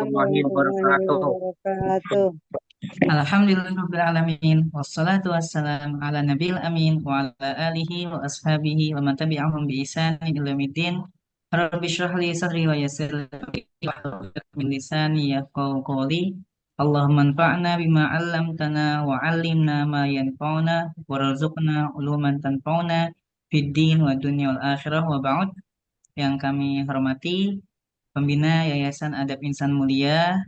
Waalaikumsalam warahmatullahi warahmatullahi wabarakatuh. wabarakatuh. Alhamdulillahirrahmanirrahim. Wassalatu wassalamu ala nabil amin wa ala alihi wa ashabihi wa man tabi'ahum bi ihsanin ila yaumiddin. Rabbi shrah li sadri wa yassir li amri wahlul 'uqdatam min lisani yafqahu qawli. Allahumma anfa'na bima 'allamtana wa 'allimna ma yanfa'una warzuqna uluman tanfa'una fid din wa dunya wal akhirah wa ba'd. Yang kami hormati pembina Yayasan Adab Insan Mulia,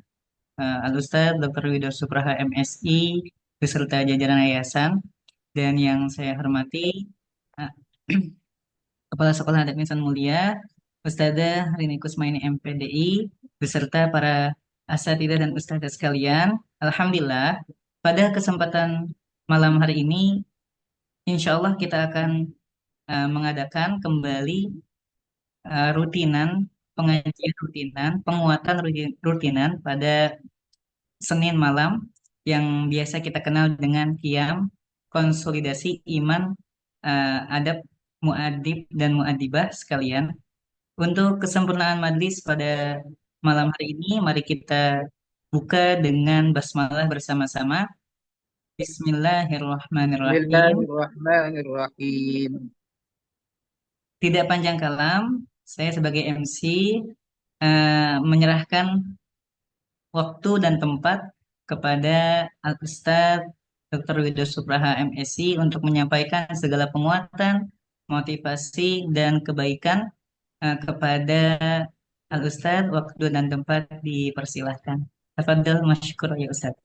Al-Ustadz Dr. Widodo Supraha MSI beserta jajaran yayasan, dan yang saya hormati eh, Kepala Sekolah Adab Insan Mulia Ustadzah Rini Kusmaini MPDI beserta para asatidzah dan ustadzah sekalian. Alhamdulillah, pada kesempatan malam hari ini insya Allah kita akan mengadakan kembali rutinan pengajian rutinan, penguatan rutinan pada Senin malam yang biasa kita kenal dengan Qiyam, konsolidasi iman, adab muadib dan muadibah sekalian. Untuk kesempurnaan majlis pada malam hari ini, mari kita buka dengan basmalah bersama-sama. Bismillahirrahmanirrahim. Bismillahirrahmanirrahim. Tidak panjang kalam, saya sebagai MC menyerahkan waktu dan tempat kepada Al-Ustadz Dr. Widodo Supraha MSI untuk menyampaikan segala penguatan, motivasi, dan kebaikan kepada Al-Ustadz. Waktu dan tempat dipersilahkan. Tafadhal masykur ya Ustadz.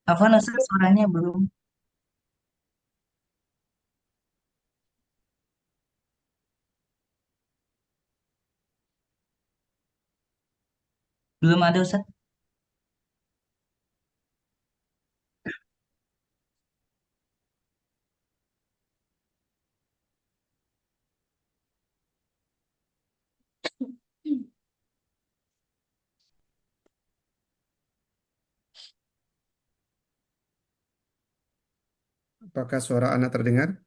Afwan Ustadz, suaranya belum ada Ustadz. Apakah suara anak terdengar?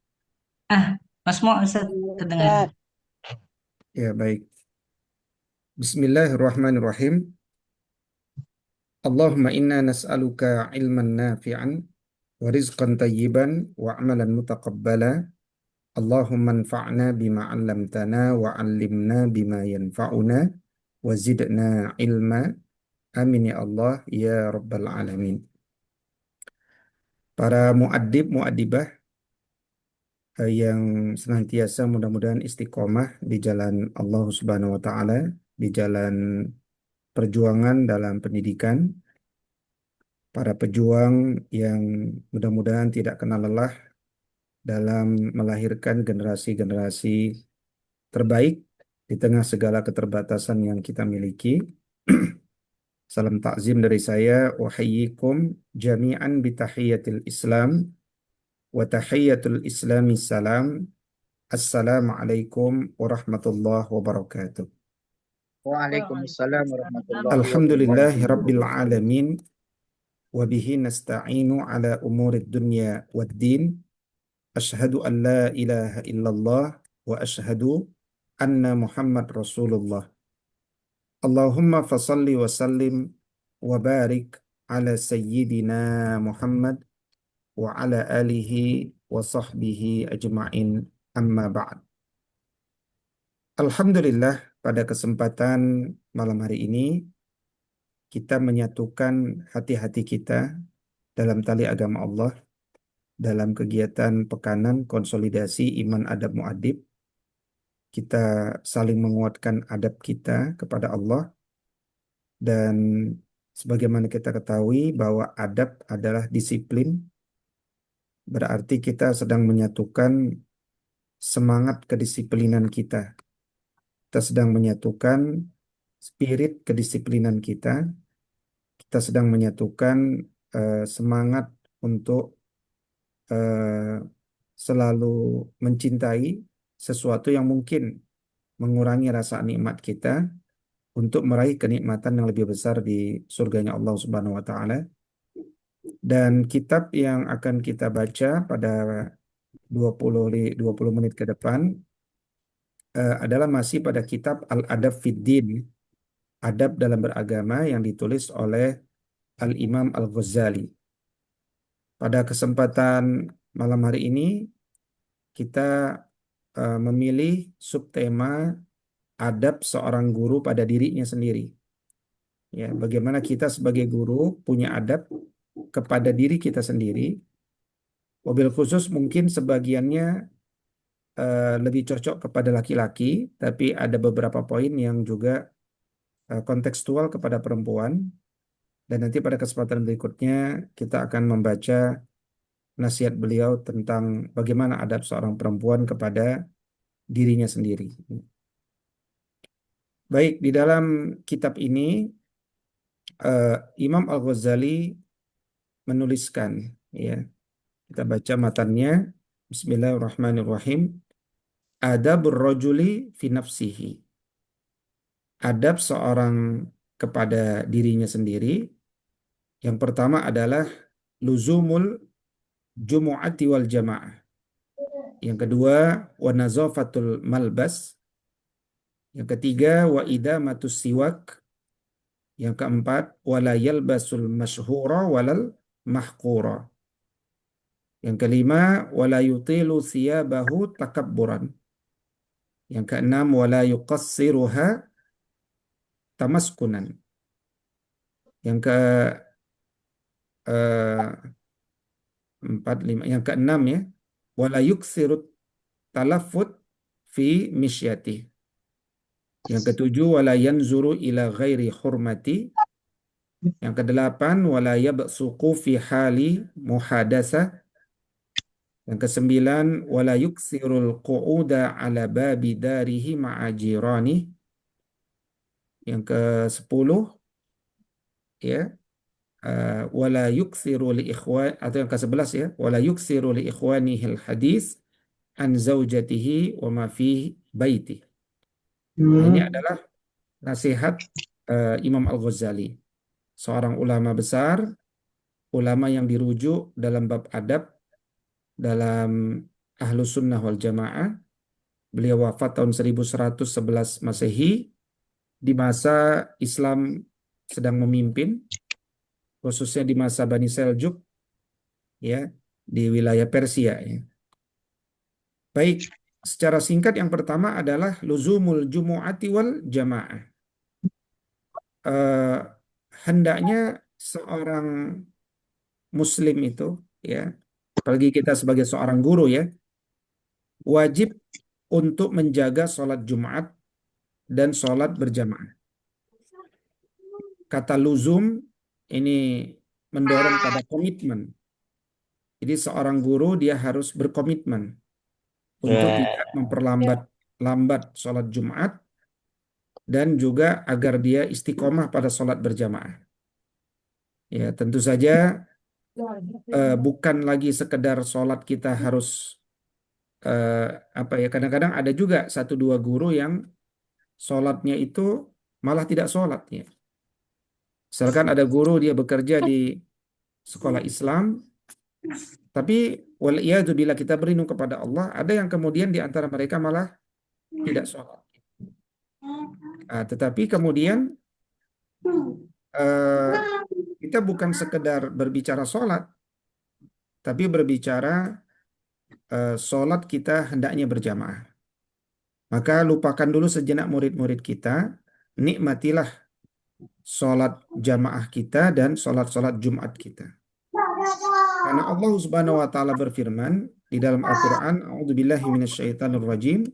Ah, Mas Mo Ustadz terdengar. Ustaz, Ya, baik. Bismillahirrahmanirrahim. Allahumma inna nas'aluka ilman nafi'an wa rizqan tayyiban wa amalan mutaqabbala. Allahumma anfa'na bima 'allamtana wa 'allimna bima yanfa'una wa zidna ilma. Amin ya Allah ya rabbal alamin. Para muaddib muaddibah yang senantiasa mudah-mudahan istiqomah di jalan Allah Subhanahu wa taala, di jalan perjuangan dalam pendidikan, para pejuang yang mudah-mudahan tidak kenal lelah dalam melahirkan generasi-generasi terbaik di tengah segala keterbatasan yang kita miliki. Salam takzim dari saya, uhayyikum jami'an bitahiyatil Islam wa tahiyatul Islami salam. Assalamualaikum warahmatullahi wabarakatuh. Waalaikumsalam warahmatullahi Alhamdulillahi wabarakatuh. rabbil alamin wa bihi nasta'inu ala umurid dunya wad din. Asyhadu an la ilaha illallah wa asyhadu anna Muhammad Rasulullah. Allahumma fasalli wa sallim wa barik ala sayyidina Muhammad wa ala alihi wa sahbihi ajma'in, amma ba'd. Alhamdulillah, pada kesempatan malam hari ini kita menyatukan hati-hati kita dalam tali agama Allah dalam kegiatan pekanan konsolidasi iman adab muadib. Kita saling menguatkan adab kita kepada Allah, dan sebagaimana kita ketahui bahwa adab adalah disiplin, berarti kita sedang menyatukan semangat kedisiplinan kita. Kita sedang menyatukan spirit kedisiplinan kita. Kita sedang menyatukan semangat untuk selalu mencintai sesuatu yang mungkin mengurangi rasa nikmat kita untuk meraih kenikmatan yang lebih besar di surganya Allah Subhanahu wa taala. Dan kitab yang akan kita baca pada 20 menit ke depan adalah masih pada kitab Al-Adab Fid Din, Adab dalam beragama, yang ditulis oleh Al-Imam Al-Ghazali. Pada kesempatan malam hari ini kita memilih subtema adab seorang guru pada dirinya sendiri. Ya, bagaimana kita sebagai guru punya adab kepada diri kita sendiri. Mobil khusus mungkin sebagiannya lebih cocok kepada laki-laki, tapi ada beberapa poin yang juga kontekstual kepada perempuan. Dan nanti pada kesempatan berikutnya kita akan membaca nasihat beliau tentang bagaimana adab seorang perempuan kepada dirinya sendiri. Baik, di dalam kitab ini Imam Al-Ghazali menuliskan, ya, kita baca matannya. Bismillahirrahmanirrahim. Adabur rajuli fi nafsihi. Adab seorang kepada dirinya sendiri. Yang pertama adalah luzumul jumu'ati wal jamaah. Yang kedua, wa nazafatul malbas. Yang ketiga, wa idamatus siwak. Yang keempat, wala yalbasul masyhura walal mahqura. Yang kelima, wala yutilu thiyabahu takabburan. Yang keenam, wala yuqassiruha tamaskunan. Yang ke empat, lima, yang keenam ya, wala yuksirut talaffut fi misyati. Yang ketujuh, wala yanzuru ila ghairi hurmati. Yang kedelapan, wala yabsuqu fi hali muhadasah. Yang kesembilan, wala yuksirul qu'uda ala babi darihi ma'a jirani. Yang ke-10, ya, wala yuksiru li ikhwan, atau yang ke-11 ya, wala yuksiru li ikhwanihil hadis an zaujatihi wa ma fi baiti. Nah, ini adalah nasihat Imam Al-Ghazali, seorang ulama besar, ulama yang dirujuk dalam bab adab dalam Ahlus Sunnah wal Jamaah. Beliau wafat tahun 1111 Masehi di masa Islam sedang memimpin, khususnya di masa Bani Seljuk, ya, di wilayah Persia, ya. Baik, secara singkat yang pertama adalah luzumul jumu'ati wal jamaah. Hendaknya seorang muslim itu, ya, apalagi kita sebagai seorang guru, ya, wajib untuk menjaga sholat Jumat dan sholat berjamaah. Kata luzum ini mendorong pada komitmen. Jadi seorang guru dia harus berkomitmen untuk tidak memperlambat sholat Jumat, dan juga agar dia istiqomah pada sholat berjamaah. Ya, tentu saja bukan lagi sekedar sholat kita harus apa ya, kadang-kadang ada juga satu dua guru yang sholatnya itu malah tidak sholat, ya. Misalkan ada guru dia bekerja di sekolah Islam, tapi waliyadu bila kita berlindung kepada Allah, ada yang kemudian di antara mereka malah tidak sholat. Tetapi kemudian kita bukan sekedar berbicara sholat, tapi berbicara sholat kita hendaknya berjamaah. Maka lupakan dulu sejenak murid-murid kita, nikmatilah sholat jamaah kita dan sholat-sholat Jumat kita. Karena Allah Subhanahu wa taala berfirman di dalam Al-Qur'an, a'udzubillahi minasyaitonirrajim,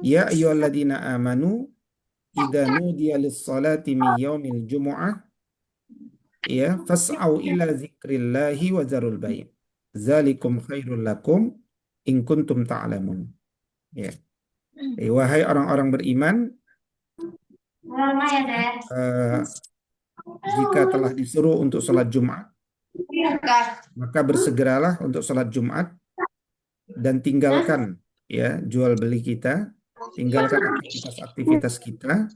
ya ayyuhalladzina amanu idza nudiya lis-salati min yaumil jumu'ah, ya, fas'au ila dzikrillahi wa dzarul bai'. Dzalikum khairul lakum in kuntum ta'lamun. Ya. Wahai orang-orang beriman, jika telah disuruh untuk sholat Jumat, maka bersegeralah untuk sholat Jumat dan tinggalkan, ya, jual beli kita, tinggalkan aktivitas-aktivitas kita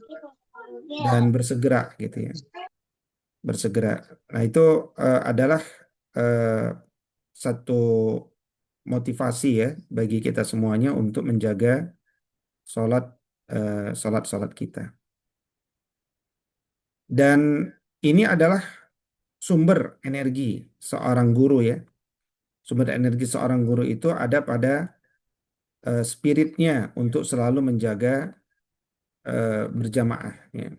dan bersegera, gitu ya. Bersegera. Nah, itu adalah eh, satu motivasi ya bagi kita semuanya untuk menjaga sholat sholat kita. Dan ini adalah sumber energi seorang guru ya. Sumber energi seorang guru itu ada pada spiritnya untuk selalu menjaga berjamaah ya.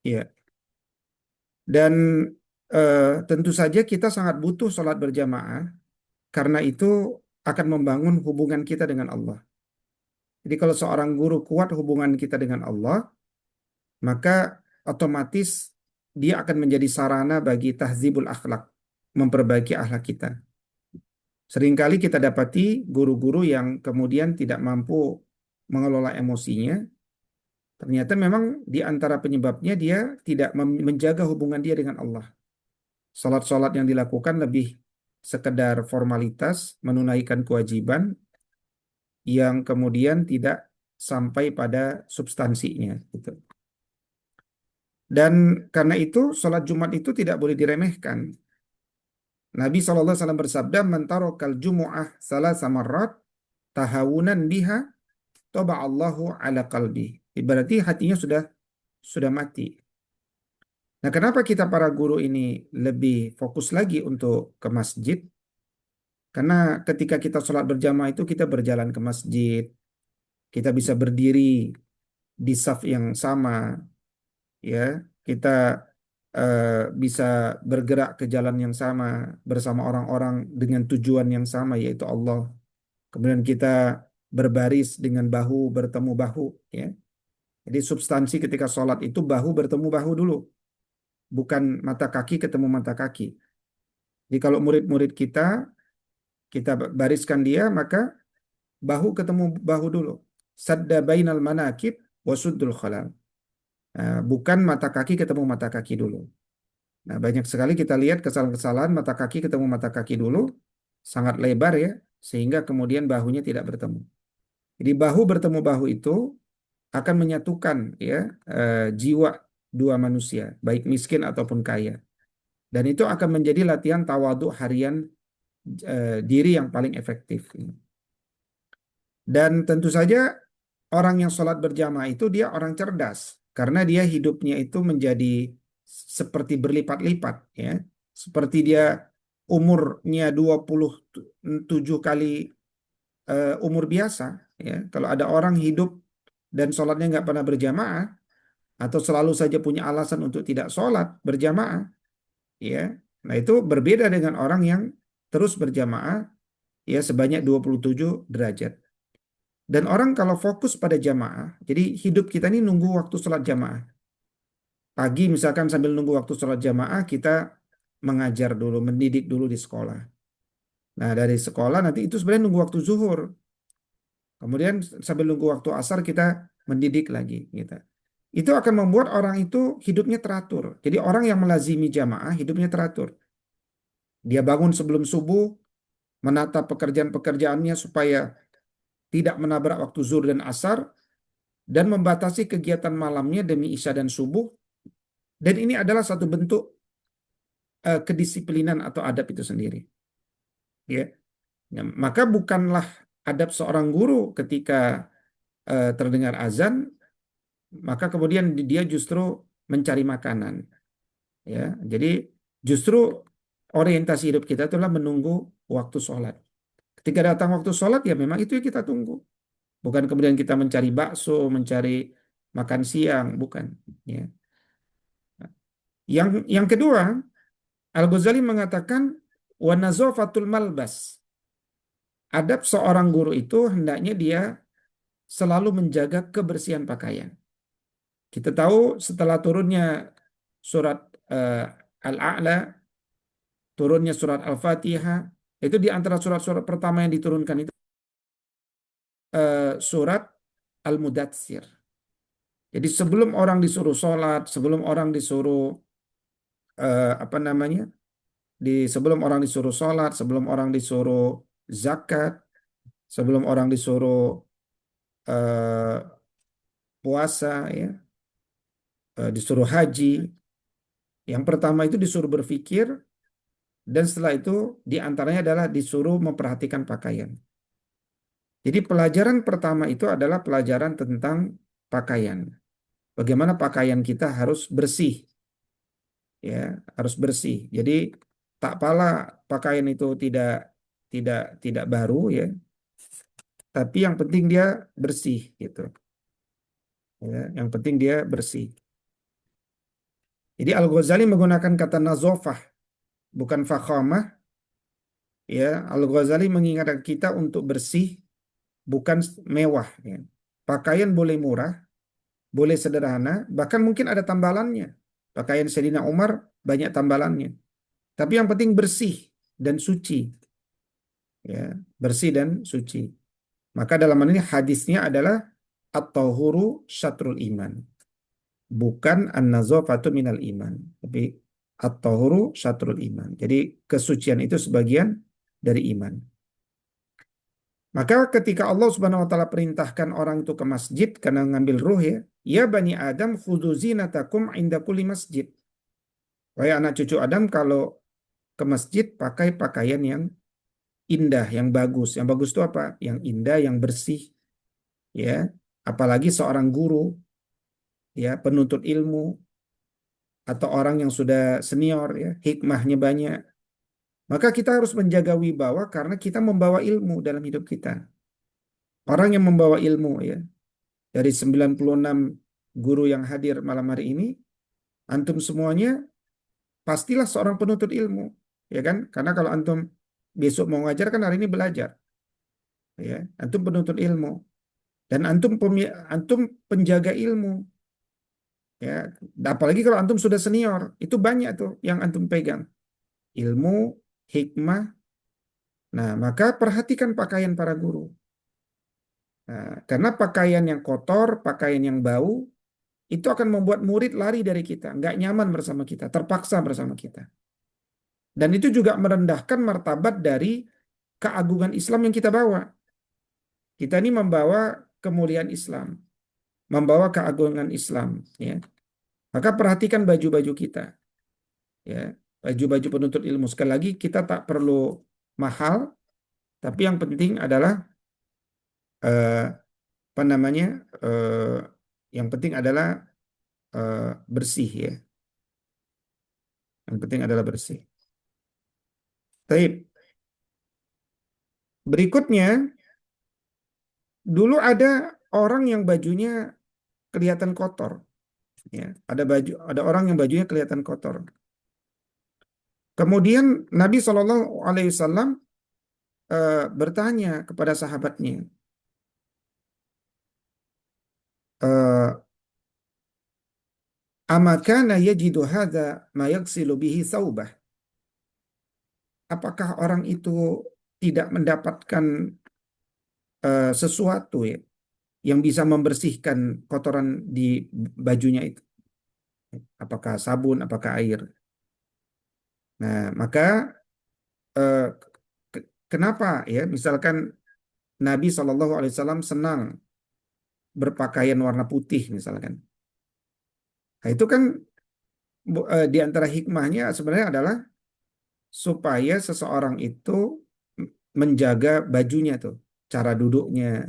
Ya. Dan tentu saja kita sangat butuh sholat berjamaah karena itu akan membangun hubungan kita dengan Allah. Jadi kalau seorang guru kuat hubungan kita dengan Allah, maka otomatis dia akan menjadi sarana bagi tahzibul akhlak, memperbaiki akhlak kita. Seringkali kita dapati guru-guru yang kemudian tidak mampu mengelola emosinya, ternyata memang di antara penyebabnya dia tidak menjaga hubungan dia dengan Allah. Salat-salat yang dilakukan lebih sekedar formalitas, menunaikan kewajiban yang kemudian tidak sampai pada substansinya. Gitu. Dan karena itu, salat Jumat itu tidak boleh diremehkan. Nabi SAW bersabda, "Man tarakal jumu'ah salasa marrat tahawunan biha, Allahu ala qalbi." Berarti hatinya sudah mati. Nah, kenapa kita para guru ini lebih fokus lagi untuk ke masjid? Karena ketika kita sholat berjamaah itu kita berjalan ke masjid, kita bisa berdiri di saf yang sama, ya, kita eh, bisa bergerak ke jalan yang sama bersama orang-orang dengan tujuan yang sama yaitu Allah. Kemudian kita berbaris dengan bahu bertemu bahu, ya. Jadi substansi ketika sholat itu bahu bertemu bahu dulu, bukan mata kaki ketemu mata kaki. Jadi kalau murid-murid kita bariskan dia, maka bahu ketemu bahu dulu. Sadda bainal manakib wasuddul khalal. Nah, bukan mata kaki ketemu mata kaki dulu. Nah, banyak sekali kita lihat kesalahan-kesalahan mata kaki ketemu mata kaki dulu, sangat lebar ya, sehingga kemudian bahunya tidak bertemu. Jadi bahu bertemu bahu itu akan menyatukan ya jiwa dua manusia, baik miskin ataupun kaya. Dan itu akan menjadi latihan tawadhu harian diri yang paling efektif. Dan tentu saja orang yang sholat berjamaah itu dia orang cerdas karena dia hidupnya itu menjadi seperti berlipat-lipat ya. Seperti dia umurnya 27 kali umur biasa ya. Kalau ada orang hidup dan sholatnya nggak pernah berjamaah atau selalu saja punya alasan untuk tidak sholat berjamaah ya. Nah, itu berbeda dengan orang yang terus berjamaah ya sebanyak 27 derajat. Dan orang kalau fokus pada jamaah, jadi hidup kita ini nunggu waktu sholat jamaah. Pagi misalkan sambil nunggu waktu sholat jamaah, kita mengajar dulu, mendidik dulu di sekolah. Nah, dari sekolah nanti itu sebenarnya nunggu waktu zuhur. Kemudian sambil nunggu waktu asar kita mendidik lagi. Gitu. Itu akan membuat orang itu hidupnya teratur. Jadi orang yang melazimi jamaah hidupnya teratur. Dia bangun sebelum subuh, menata pekerjaan-pekerjaannya supaya tidak menabrak waktu zuhur dan asar, dan membatasi kegiatan malamnya demi isya dan subuh. Dan ini adalah satu bentuk kedisiplinan atau adab itu sendiri. Ya. Ya, maka bukanlah adab seorang guru ketika terdengar azan, maka kemudian dia justru mencari makanan. Ya, jadi justru orientasi hidup kita itulah menunggu waktu sholat. Ketika datang waktu sholat ya memang itu yang kita tunggu. Bukan kemudian kita mencari bakso, mencari makan siang, bukan. Ya. Yang kedua, Al-Ghazali mengatakan wa nazafatul malbas. Adab seorang guru itu hendaknya dia selalu menjaga kebersihan pakaian. Kita tahu setelah turunnya surat Al-A'la, turunnya surat Al-Fatihah, itu di antara surat-surat pertama yang diturunkan itu surat Al-Mudatsir. Jadi sebelum orang disuruh sholat, sebelum orang disuruh apa namanya, sebelum orang disuruh sholat, sebelum orang disuruh zakat, sebelum orang disuruh eh, puasa, ya, disuruh haji. Yang pertama itu disuruh berpikir, dan setelah itu diantaranya adalah disuruh memperhatikan pakaian. Jadi pelajaran pertama itu adalah pelajaran tentang pakaian. Bagaimana pakaian kita harus bersih, ya, harus bersih. Jadi tak pala pakaian itu tidak baru, ya, tapi yang penting dia bersih gitu. Ya, yang penting dia bersih. Jadi Al-Ghazali menggunakan kata nazofah, bukan fakhamah. Ya, Al-Ghazali mengingatkan kita untuk bersih, bukan mewah. Ya. Pakaian boleh murah, boleh sederhana, bahkan mungkin ada tambalannya. Pakaian Sayyidina Umar banyak tambalannya. Tapi yang penting bersih dan suci. Ya, bersih dan suci. Maka dalam hal ini hadisnya adalah at-tahuru syatrul iman. Bukan an-nazafatu minal iman. Tapi at-tahuru syatrul iman. Jadi kesucian itu sebagian dari iman. Maka ketika Allah Subhanahu wa taala perintahkan orang itu ke masjid karena ngambil ruh, ya, ya bani Adam khudzu zinatakum inda kulli masjid. Wahai anak cucu Adam, kalau ke masjid pakai pakaian yang indah, yang bagus. Yang bagus itu apa? Yang indah, yang bersih, ya. Apalagi seorang guru, ya, penuntut ilmu, atau orang yang sudah senior, ya, hikmahnya banyak. Maka kita harus menjaga wibawa karena kita membawa ilmu dalam hidup kita. Orang yang membawa ilmu, ya, dari 96 guru yang hadir malam hari ini, antum semuanya pastilah seorang penuntut ilmu, ya kan? Karena kalau antum besok mau ngajar kan hari ini belajar, ya. Antum penuntut ilmu dan antum penjaga ilmu, ya. Apalagi kalau antum sudah senior, itu banyak tuh yang antum pegang. Ilmu, hikmah. Nah, maka perhatikan pakaian para guru. Nah, karena pakaian yang kotor, pakaian yang bau, itu akan membuat murid lari dari kita, nggak nyaman bersama kita, terpaksa bersama kita. Dan itu juga merendahkan martabat dari keagungan Islam yang kita bawa. Kita ini membawa kemuliaan Islam, membawa keagungan Islam, ya. Maka perhatikan baju-baju kita, ya, baju-baju penuntut ilmu. Sekali lagi kita tak perlu mahal, tapi yang penting adalah eh, apa namanya? eh, yang penting adalah bersih, ya. Yang penting adalah bersih. Baik. Berikutnya, dulu ada orang yang bajunya kelihatan kotor, ya. Ada orang yang bajunya kelihatan kotor. Kemudian Nabi SAW bertanya kepada sahabatnya, eh, amakana yajidu hadza ma yaghsilu bihi saubah? Apakah orang itu tidak mendapatkan sesuatu, ya, yang bisa membersihkan kotoran di bajunya itu? Apakah sabun, apakah air? Nah, maka eh, kenapa, ya, misalkan Nabi SAW senang berpakaian warna putih misalkan. Nah, itu kan di antara hikmahnya sebenarnya adalah supaya seseorang itu menjaga bajunya tuh, cara duduknya,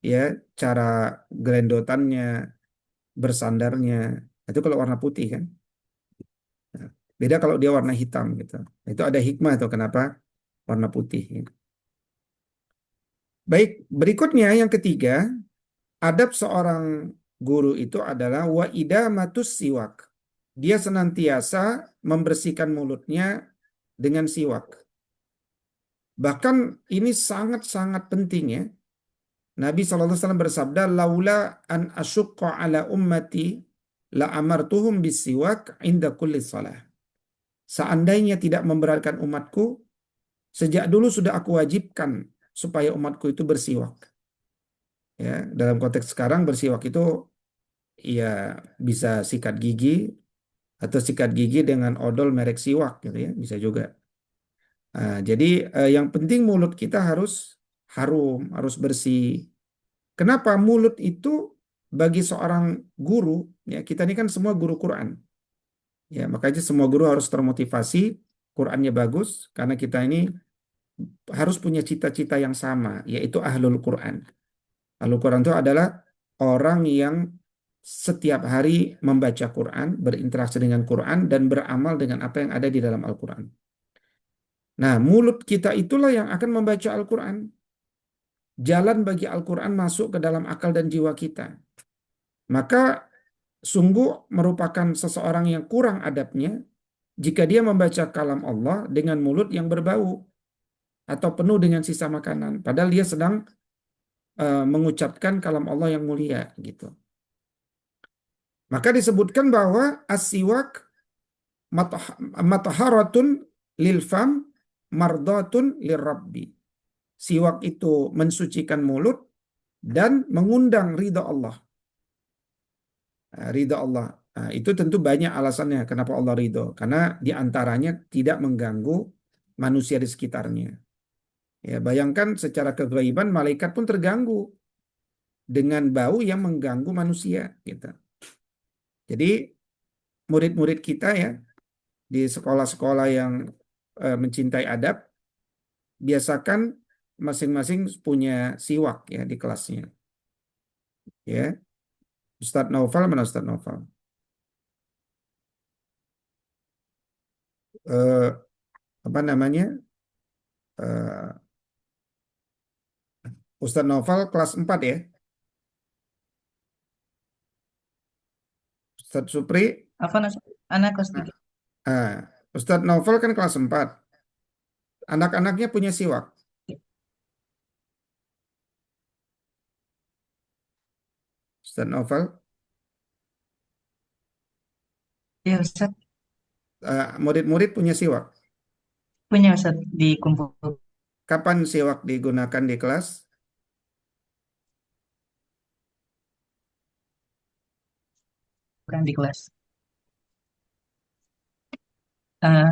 ya, cara gelendotannya, bersandarnya. Itu kalau warna putih kan. Nah, beda kalau dia warna hitam gitu. Nah, itu ada hikmah tuh kenapa warna putih, ya. Baik, berikutnya yang ketiga, adab seorang guru itu adalah wa idamatus siwak. Dia senantiasa membersihkan mulutnya dengan siwak. Bahkan ini sangat-sangat penting, ya. Nabi SAW bersabda, laula an asyukka ala ummati la amartuhum bisiwak inda kulli salah. Seandainya tidak memberatkan umatku, sejak dulu sudah aku wajibkan supaya umatku itu bersiwak. Ya, dalam konteks sekarang bersiwak itu, ya, bisa sikat gigi atau sikat gigi dengan odol merek siwak gitu, ya, bisa juga. Jadi yang penting mulut kita harus harum, harus bersih. Kenapa mulut itu bagi seorang guru, ya kita ini kan semua guru Quran, ya makanya semua guru harus termotivasi Qurannya bagus karena kita ini harus punya cita-cita yang sama, yaitu ahlul Quran. Ahlul Quran itu adalah orang yang setiap hari membaca Quran, berinteraksi dengan Quran, dan beramal dengan apa yang ada di dalam Al-Quran. Nah, mulut kita itulah yang akan membaca Al-Quran. Jalan bagi Al-Quran masuk ke dalam akal dan jiwa kita. Maka sungguh merupakan seseorang yang kurang adabnya jika dia membaca kalam Allah dengan mulut yang berbau atau penuh dengan sisa makanan. Padahal dia sedang mengucapkan kalam Allah yang mulia gitu. Maka disebutkan bahwa as-siwak mataharatun lil fam mardatun lirabbi. Siwak itu mensucikan mulut dan mengundang ridha Allah. Ridha Allah. Itu tentu banyak alasannya kenapa Allah ridho. Karena diantaranya tidak mengganggu manusia di sekitarnya. Ya, bayangkan secara kegaiban malaikat pun terganggu dengan bau yang mengganggu manusia. Gitu. Jadi murid-murid kita ya di sekolah-sekolah yang mencintai adab, biasakan masing-masing punya siwak ya di kelasnya. Ya, Ustadz Naufal mana Ustadz Naufal? Eh, apa namanya? Eh, Ustadz Naufal kelas 4 ya. Ustadz Supri, Apa anak kelas 3? ah, Ustadz Naufal kan kelas 4. Anak-anaknya punya siwak. Ustadz Naufal, Ya Ustaz, murid-murid punya siwak. punya Ustaz dikumpulkan Kapan siwak digunakan di kelas? di kelas.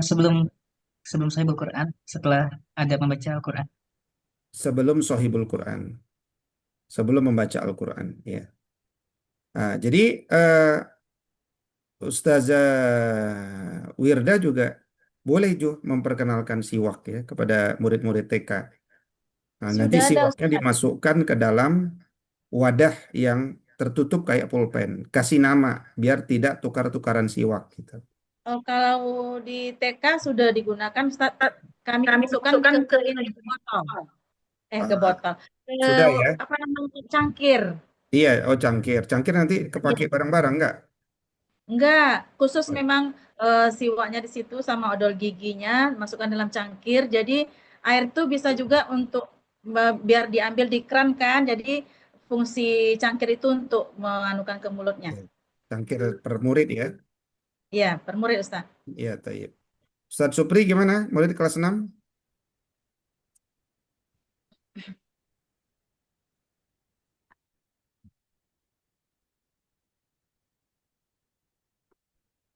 Sebelum sebelum saya Al-Quran, setelah ada membaca Al-Quran. Sebelum Sohibul Quran. Sebelum membaca Al-Quran. Ya. Jadi Ustazah Wirda juga boleh memperkenalkan siwak ya kepada murid-murid TK. Nanti Sudah ada siwaknya Ustaz. dimasukkan ke dalam wadah yang tertutup kayak pulpen. Kasih nama biar tidak tukar-tukaran siwak gitu. Kalau di TK sudah digunakan, Ustaz, kami masukkan ke ini ke botol. Ke Ah, botol. sudah ya? Apa namanya? Cangkir. Iya, oh cangkir. Cangkir nanti kepake bareng-bareng nggak? Enggak, khusus memang siwaknya di situ sama odol giginya masukkan dalam cangkir. Jadi air itu bisa juga untuk biar diambil di keran kan. Jadi fungsi cangkir itu untuk menganukan ke mulutnya. Iya. Cangkir per murid ya? Iya, per murid Ustaz. Iya, tayyib. Ustaz Supri gimana? Murid kelas 6?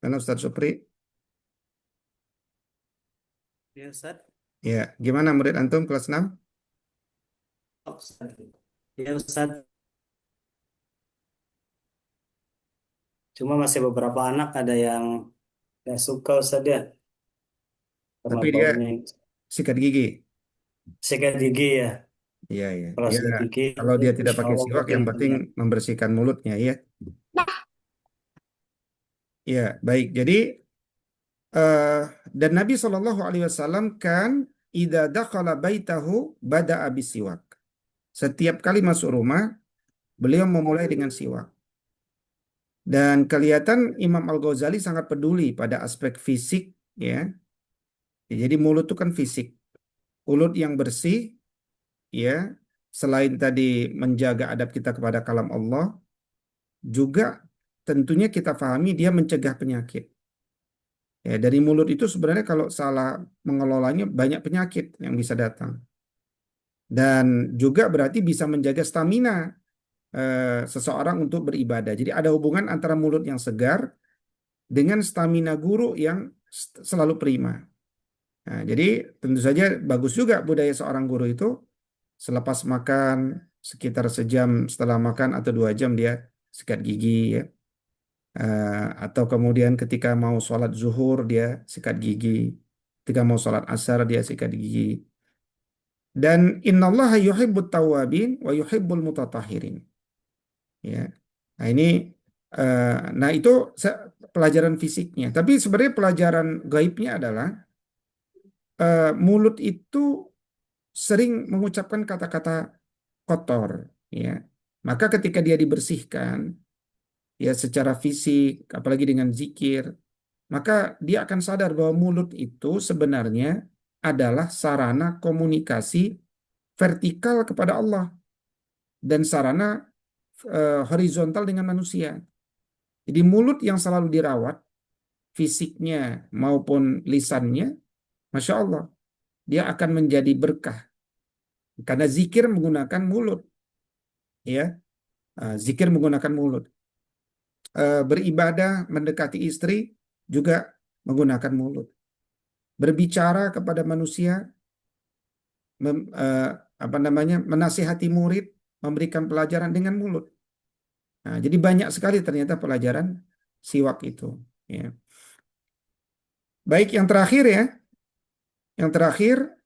Mana Ustaz Supri? Ya, Ustaz. Ya, gimana murid antum kelas 6? Oh, Ustaz. Ya, Ustaz. Cuma masih beberapa anak ada yang nggak suka, Ustaz, ya. Sama Tapi dia baunya. sikat gigi. Sikat gigi ya. Iya, iya. Kalau Dia sikat gigi, kalau dia tidak insya pakai Allah siwak mungkin yang penting enggak. membersihkan mulutnya ya. Iya, baik. Jadi eh, dan Nabi Shallallahu alaihi wasallam kan idza dakhala baitahu bada'a bisiwak. Setiap kali masuk rumah, beliau memulai dengan siwak. Dan kelihatan Imam Al-Ghazali sangat peduli pada aspek fisik ya. Jadi mulut itu kan fisik. Mulut yang bersih ya, selain tadi menjaga adab kita kepada kalam Allah, juga tentunya kita pahami dia mencegah penyakit. Ya, dari mulut itu sebenarnya kalau salah mengelolanya banyak penyakit yang bisa datang. Dan juga berarti bisa menjaga stamina seseorang untuk beribadah. Jadi ada hubungan antara mulut yang segar dengan stamina guru yang selalu prima. Nah, jadi tentu saja bagus juga budaya seorang guru itu selepas makan sekitar sejam setelah makan atau 2 jam dia sikat gigi ya. Atau kemudian ketika mau sholat zuhur dia sikat gigi, ketika mau sholat asar dia sikat gigi. Dan innallaha yuhibbut tawwabin wa yuhibbul mutatahhirin. Ya. Nah, ini nah itu pelajaran fisiknya. Tapi sebenarnya pelajaran gaibnya adalah mulut itu sering mengucapkan kata-kata kotor, ya. Maka ketika dia dibersihkan, ya secara fisik, apalagi dengan zikir, maka dia akan sadar bahwa mulut itu sebenarnya adalah sarana komunikasi vertikal kepada Allah dan sarana horizontal dengan manusia. Jadi mulut yang selalu dirawat, fisiknya maupun lisannya, Masya Allah, dia akan menjadi berkah. Karena zikir menggunakan mulut, ya. Zikir menggunakan mulut. Beribadah, mendekati istri juga menggunakan mulut. Berbicara kepada manusia, menasihati murid, memberikan pelajaran dengan mulut. Nah, jadi banyak sekali ternyata pelajaran siwak itu. Ya. Baik, yang terakhir ya, yang terakhir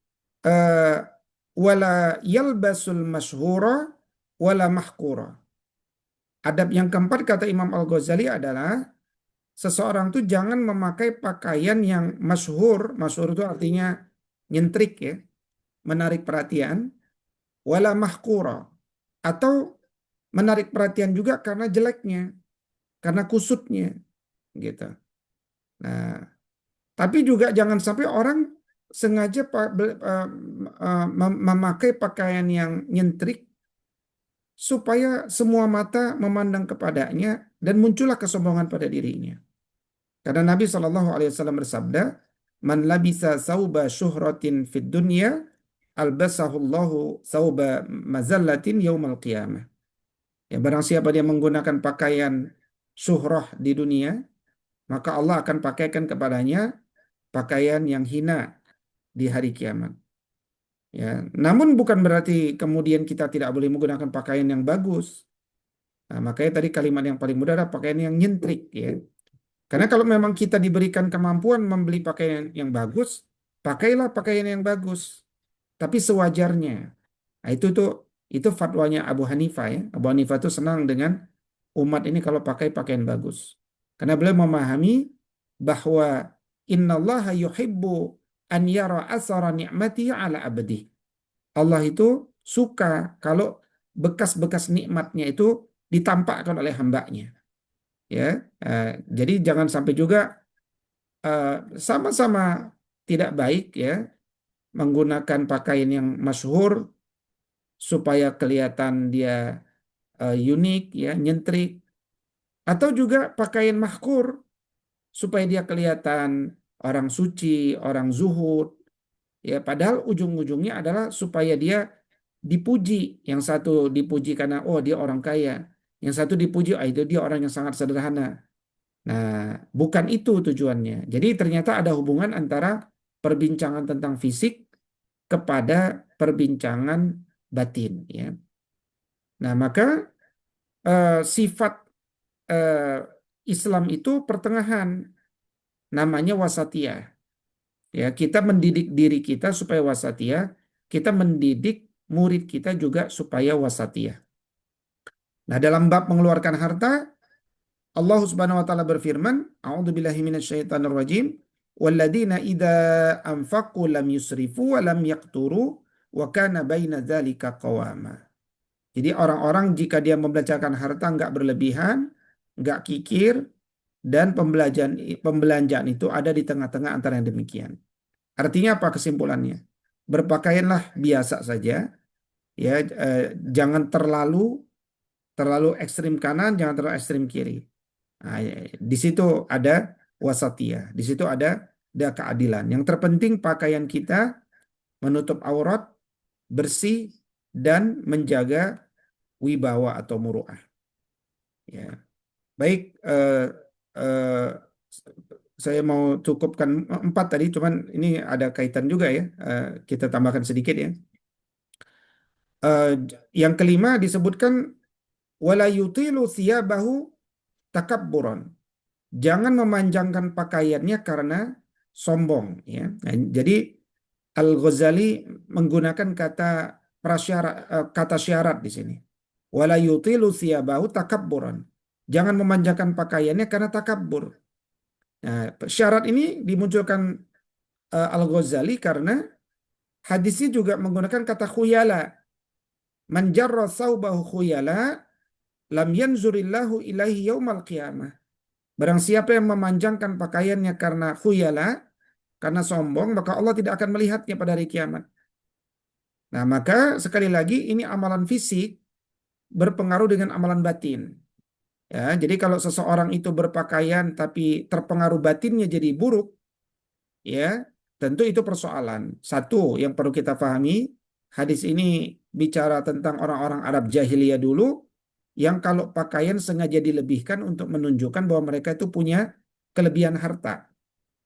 wala yalbasul mashhura wala mahkura. Adab yang keempat kata Imam Al-Ghazali adalah seseorang tuh jangan memakai pakaian yang masyhur. Masyhur itu artinya nyentrik ya, menarik perhatian, wala mahkura, atau menarik perhatian juga karena jeleknya, karena kusutnya gitu. Nah, tapi juga jangan sampai orang sengaja memakai pakaian yang nyentrik supaya semua mata memandang kepadanya dan muncullah kesombongan pada dirinya. Karena Nabi SAW bersabda, "Man labisa sauba syuhratin fid dunya, albasahullahu sauba mazallatin yaumal qiyamah." Ya, barang siapa dia menggunakan pakaian syuhrah di dunia, maka Allah akan pakaikan kepadanya pakaian yang hina di hari kiamat. Ya, namun bukan berarti kemudian kita tidak boleh menggunakan pakaian yang bagus. Nah, makanya tadi kalimat yang paling mudah adalah pakaian yang nyentrik, ya. Karena kalau memang kita diberikan kemampuan membeli pakaian yang bagus, pakailah pakaian yang bagus, tapi sewajarnya. Nah, itu fatwanya Abu Hanifah ya. Abu Hanifah itu senang dengan umat ini kalau pakai pakaian bagus. Karena beliau memahami bahwa innallaha yuhibbu an yara asara ni'mati ala abdi. Allah itu suka kalau bekas-bekas nikmatnya itu ditampakkan oleh hambanya. Ya, jadi jangan sampai juga sama-sama tidak baik ya menggunakan pakaian yang masyhur supaya kelihatan dia unik ya, nyentrik, atau juga pakaian mahkur supaya dia kelihatan orang suci, orang zuhud. Ya, padahal ujung-ujungnya adalah supaya dia dipuji. Yang satu dipuji karena oh dia orang kaya, yang satu dipuji itu dia orang yang sangat sederhana. Nah, bukan itu tujuannya. Jadi ternyata ada hubungan antara perbincangan tentang fisik kepada perbincangan batin. Ya. Nah, maka sifat Islam itu pertengahan, namanya wasatiyah. Ya, kita mendidik diri kita supaya wasatiyah, kita mendidik murid kita juga supaya wasatiyah. Nah, dalam bab mengeluarkan harta, Allah Subhanahu wa taala berfirman, A'udzubillahi minasyaitonir rajim, walladzina idza anfaqu lam yusrifu wa lam yaqturu wa kana baina dzalika qawama. Jadi orang-orang jika dia membelanjakan harta enggak berlebihan, enggak kikir, dan pembelanjaan itu ada di tengah-tengah antara yang demikian. Artinya apa kesimpulannya? Berpakaianlah biasa saja, ya, jangan terlalu ekstrim kanan, jangan terlalu ekstrim kiri. Nah, di situ ada wasatiyah, di situ ada keadilan. Yang terpenting pakaian kita menutup aurat, bersih, dan menjaga wibawa atau muru'ah. Ya. Baik, saya mau cukupkan 4 tadi, cuman ini ada kaitan juga ya. Kita tambahkan sedikit ya. Yang kelima disebutkan wala yutilu thiyabahu takabburan. Jangan memanjangkan pakaiannya karena sombong ya. Nah, jadi Al-Ghazali menggunakan kata syarat di sini. Wala yutilu thiyabahu takabburan. Jangan memanjangkan pakaiannya karena takabbur. Nah, syarat ini dimunculkan Al-Ghazali karena hadisnya juga menggunakan kata khuyala. Man jarra thawbahu khuyala lam yanzurillahu ilaihi yaumal qiyamah. Barang siapa yang memanjangkan pakaiannya karena khuyala, karena sombong, maka Allah tidak akan melihatnya pada hari kiamat. Nah, maka sekali lagi ini amalan fisik berpengaruh dengan amalan batin. Ya, jadi kalau seseorang itu berpakaian tapi terpengaruh batinnya jadi buruk, ya, tentu itu persoalan. Satu yang perlu kita pahami, hadis ini bicara tentang orang-orang Arab jahiliyah dulu yang kalau pakaian sengaja dilebihkan untuk menunjukkan bahwa mereka itu punya kelebihan harta.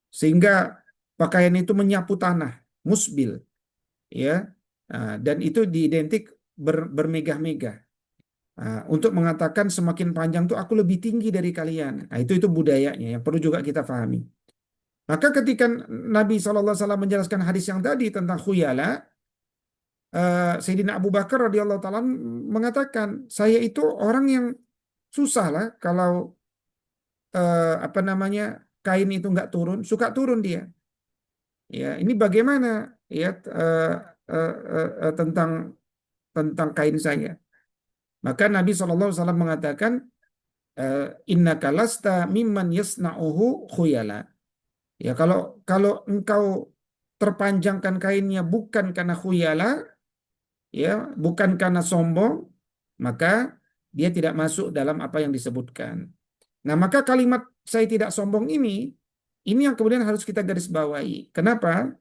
Sehingga pakaian itu menyapu tanah, musbil, ya. Dan itu diidentik bermegah-megah. Untuk mengatakan semakin panjang tuh aku lebih tinggi dari kalian. Nah, itu budayanya yang perlu juga kita pahami. Maka ketika Nabi SAW menjelaskan hadis yang tadi tentang khuyala, Sayyidina Abu Bakar radhiyallahu taala mengatakan, saya itu orang yang susah lah kalau apa namanya kain itu nggak turun, suka turun dia. Ya, ini bagaimana ya tentang kain saya. Maka Nabi SAW mengatakan, innaka lasta mimman yasna'uhu khuyala. Ya, kalau engkau terpanjangkan kainnya bukan karena khuyala, ya, bukan karena sombong, maka dia tidak masuk dalam apa yang disebutkan. Nah, maka kalimat saya tidak sombong ini yang kemudian harus kita garis bawahi. Kenapa?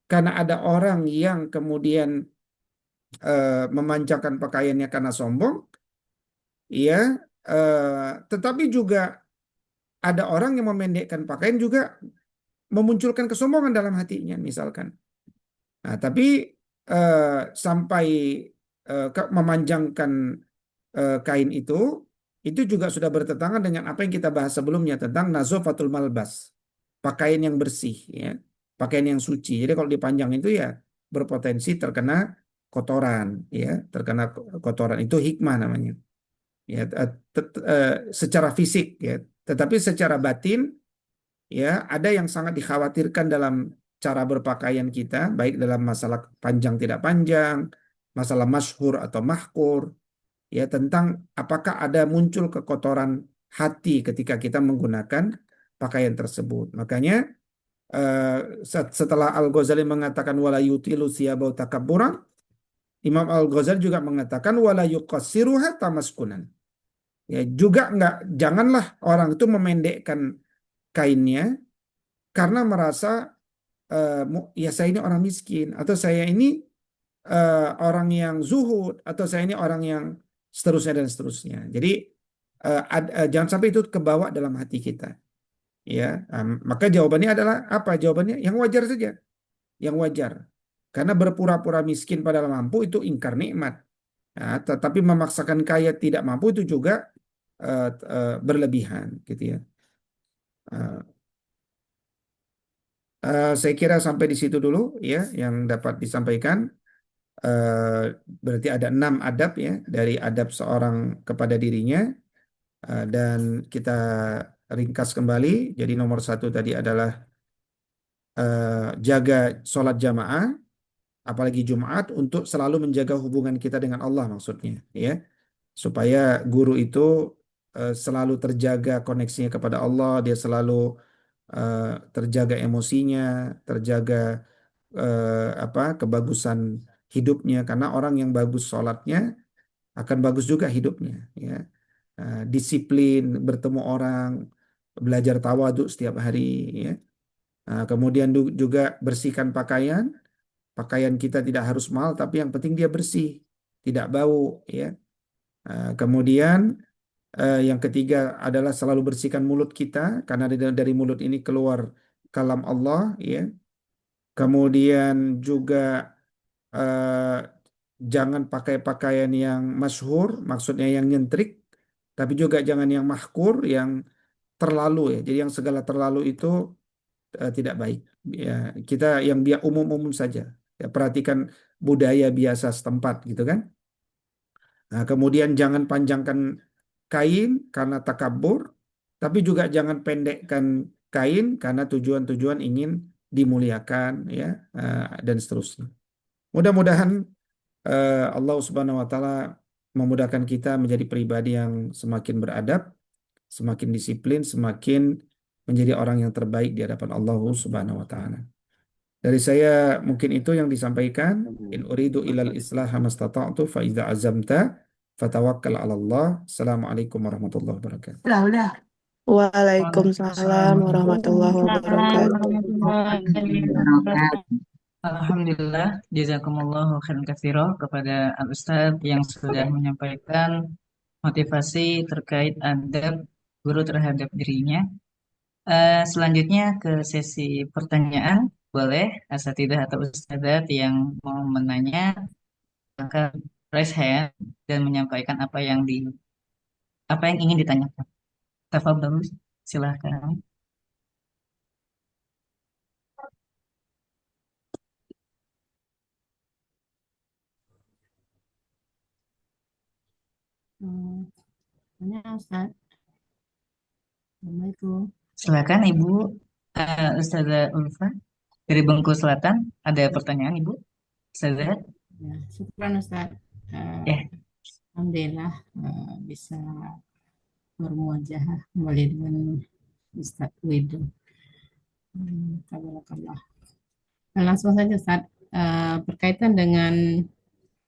Karena ada orang yang kemudian memanjangkan pakaiannya karena sombong, ya, tetapi juga ada orang yang memendekkan pakaian juga memunculkan kesombongan dalam hatinya, misalkan. Nah, tapi sampai memanjangkan kain itu juga sudah bertentangan dengan apa yang kita bahas sebelumnya tentang nazofatul malbas, pakaian yang bersih, ya, pakaian yang suci. Jadi kalau dipanjang itu ya berpotensi terkena kotoran, ya, terkena kotoran, itu hikmah namanya. Ya, secara fisik, ya, tetapi secara batin, ya, ada yang sangat dikhawatirkan dalam cara berpakaian kita, baik dalam masalah panjang tidak panjang, masalah masyhur atau mahkur, ya, tentang apakah ada muncul kekotoran hati ketika kita menggunakan pakaian tersebut. Makanya setelah Al-Ghazali mengatakan wala yutilu thiyabau takabburan, Imam Al-Ghazali juga mengatakan wala yuqassiruha tamaskunan. Ya, juga janganlah orang itu memendekkan kainnya karena merasa ya saya ini orang miskin, atau saya ini orang yang zuhud, atau saya ini orang yang seterusnya dan seterusnya. Jadi jangan sampai itu kebawa dalam hati kita. Ya, maka jawabannya adalah apa? Jawabannya yang wajar saja, yang wajar. Karena berpura-pura miskin padahal mampu itu ingkar nikmat. Nah, tetapi memaksakan kaya tidak mampu itu juga berlebihan, gitu ya. Saya kira sampai di situ dulu ya yang dapat disampaikan. Berarti ada 6 adab ya dari adab seorang kepada dirinya, dan kita ringkas kembali. Jadi nomor 1 tadi adalah jaga sholat jamaah, apalagi Jumat, untuk selalu menjaga hubungan kita dengan Allah, maksudnya ya, supaya guru itu selalu terjaga koneksinya kepada Allah, dia selalu terjaga emosinya, terjaga kebagusan hidupnya, karena orang yang bagus sholatnya akan bagus juga hidupnya, ya. Disiplin bertemu orang, belajar tawadhu setiap hari, ya. Kemudian juga bersihkan pakaian kita tidak harus mahal, tapi yang penting dia bersih, tidak bau, ya. Kemudian Yang ketiga adalah selalu bersihkan mulut kita karena dari mulut ini keluar kalam Allah, ya. Kemudian juga eh, jangan pakai pakaian yang masyhur, maksudnya yang nyentrik, tapi juga jangan yang mahkur, yang terlalu, ya. Jadi yang segala terlalu itu tidak baik. Ya, kita yang biar umum-umum saja. Ya, perhatikan budaya biasa setempat, gitu kan. Nah, kemudian jangan panjangkan kain karena takabur, tapi juga jangan pendekkan kain karena tujuan-tujuan ingin dimuliakan, ya, dan seterusnya. Mudah-mudahan Allah Subhanahu wa taala memudahkan kita menjadi pribadi yang semakin beradab, semakin disiplin, semakin menjadi orang yang terbaik di hadapan Allah Subhanahu wa taala. Dari saya mungkin itu yang disampaikan. In uridu ilal islah mastata'tu fa idza azamta fatawakkal 'ala Allah. Assalamualaikum warahmatullahi wabarakatuh. Waalaikumsalam warahmatullahi wabarakatuh. Alhamdulillah, jazakumullahu khairan katsira kepada Al-Ustadz yang sudah menyampaikan motivasi terkait adab guru terhadap dirinya. Selanjutnya ke sesi pertanyaan. Boleh asatidah atau ustadzat yang mau menanya, silakan raise hand dan menyampaikan apa yang ingin ditanyakan. Tafadhol, silakan. Tanya Ustaz. Assalamualaikum. Silakan Ibu Ustazah Ulfa dari Bengkulu Selatan. Ada pertanyaan Ibu Ustazah? Ya, syukran Ustaz. Ya. Alhamdulillah bisa bermuajahah kembali dengan Ustaz Widu. Tabarakallah. Langsung saja Ustaz, berkaitan dengan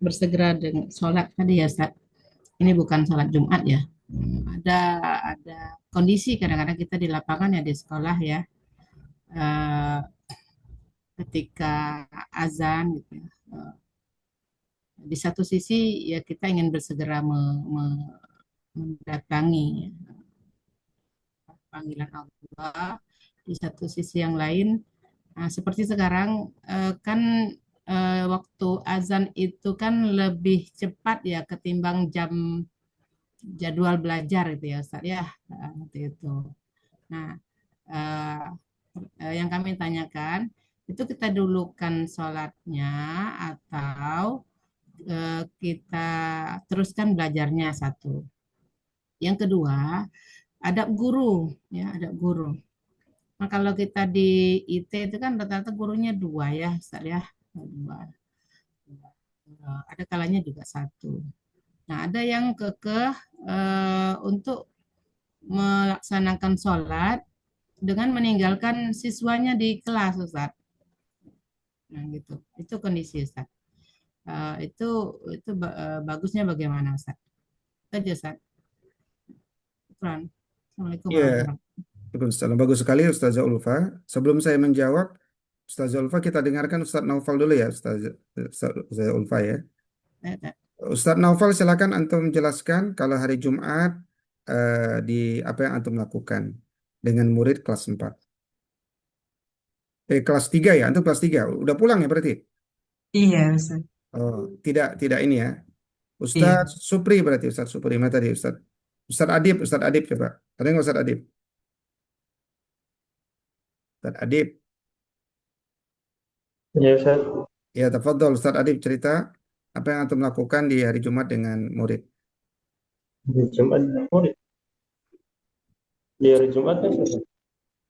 bersegera dengan sholat tadi ya Ustaz. Ini bukan sholat Jumat ya. Ada kondisi kadang-kadang kita di lapangan ya, di sekolah ya, ketika azan gitu ya, di satu sisi ya kita ingin bersegera mendatangi panggilan Allah, di satu sisi yang lain seperti sekarang kan waktu azan itu kan lebih cepat ya ketimbang jam jadwal belajar gitu ya Ustaz ya, seperti itu. Nah, yang kami tanyakan itu kita dulukan sholatnya atau kita teruskan belajarnya, satu. Yang kedua, ada guru ya, ada guru. Nah, kalau kita di IT itu kan rata-rata gurunya dua ya Ustaz ya, dua. Ada kalanya juga satu. Nah, ada yang kekeh untuk melaksanakan sholat dengan meninggalkan siswanya di kelas Ustaz. Nah, gitu. Itu kondisi Ustaz. Itu bagusnya bagaimana Ustaz? Itu aja Ustaz. Assalamualaikum warahmatullahi wabarakatuh. Bagus sekali Ustazah Ulfa. Sebelum saya menjawab, Ustazah Ulfa, kita dengarkan Ustaz Naufal dulu ya, Ustazah Ulfa ya. Ustaz Naufal, silakan antum jelaskan kalau hari Jumat di apa yang antum lakukan dengan murid kelas 4. Kelas 3 ya, antum kelas 3. Udah pulang ya berarti? Iya, Ustaz. Oh, tidak ini ya. Iya. Ustaz Supri berarti, Ustaz Supri. Mana tadi Ustaz Adib coba. Ada nggak Ustaz Adib? Ustaz Adib. Ya Ustaz. Ya, tafadhol Ustaz Adib, cerita apa yang antum lakukan di hari Jumat dengan murid. Di Jumat dengan murid. Di hari Jumat ya Ustaz.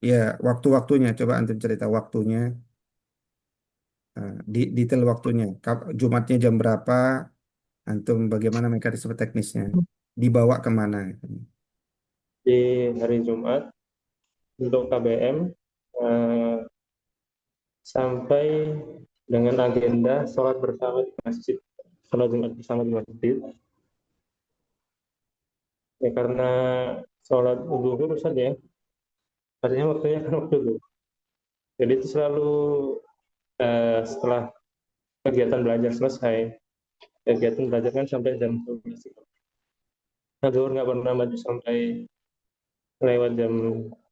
Ya, waktu-waktunya coba antum cerita waktunya. Detail waktunya. Jumatnya jam berapa? Antum bagaimana mekanisme teknisnya? Dibawa kemana? Di hari Jumat untuk KBM sampai dengan agenda sholat bersama di masjid, sholat Jumat bersama di masjid. Ya karena sholat zuhur saja, artinya waktunya kan waktu zuhur. Jadi itu selalu setelah kegiatan belajar selesai, kegiatan belajar kan sampai jam 12. zuhur nggak pernah maju sampai lewat jam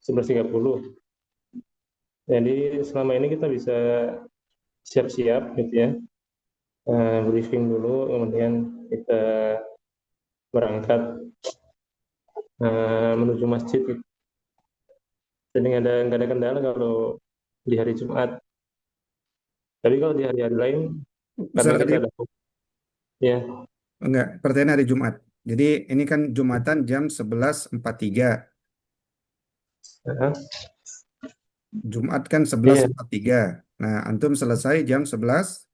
11.30. Jadi selama ini kita bisa siap-siap gitu ya, briefing dulu, kemudian kita berangkat menuju masjid gitu. Jadi nggak ada kendala kalau di hari Jumat. Tapi kalau di hari-hari lain, karena Ustaz kita Adib, ada ya, enggak, pertanyaan hari Jumat. Jadi ini kan Jumatan jam 11.43. uh, Jumat kan iya 11.43. Nah, antum selesai jam 11.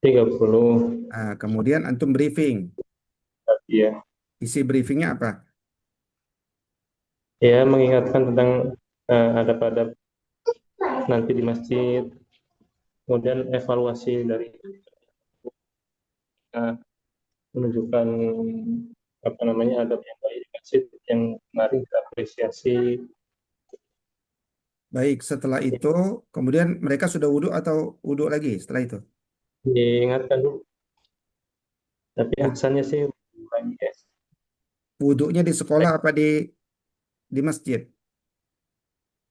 30 Nah, kemudian antum briefing. ya, Isi briefingnya apa? ya mengingatkan tentang adab-adab nanti di masjid, kemudian evaluasi dari uh, menunjukkan apa namanya adab yang baik di masjid yang mari kita apresiasi. Baik, setelah itu, kemudian mereka sudah wudhu atau wudhu lagi setelah itu? Diingatkan dulu, tapi Wud- aksannya sih lagi ya. Wudhunya di sekolah apa di masjid?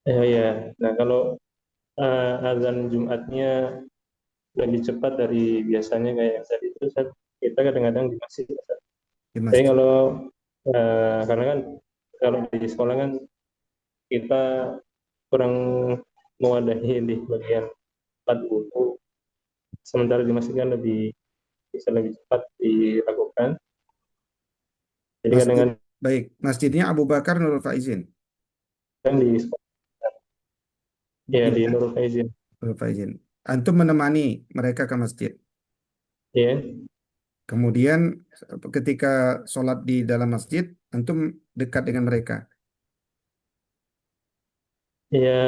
Ya. Nah kalau azan Jumatnya lebih cepat dari biasanya kayak yang tadi itu, kita kadang-kadang di masjid. Di Tapi masjid. kalau karena kan kalau di sekolah kan kita kurang mewadahi di bagian tempat wudhu, sementara di masjid kan bisa lebih cepat dilakukan. Jadi Masjid, kadang-kadang baik. Masjidnya Abu Bakar Nurul Faizin. di sekolah, ya Di di mana? Nurul Faizin, Nurul Faizin. Antum menemani mereka ke masjid. ya Kemudian ketika sholat di dalam masjid, antum dekat dengan mereka. ya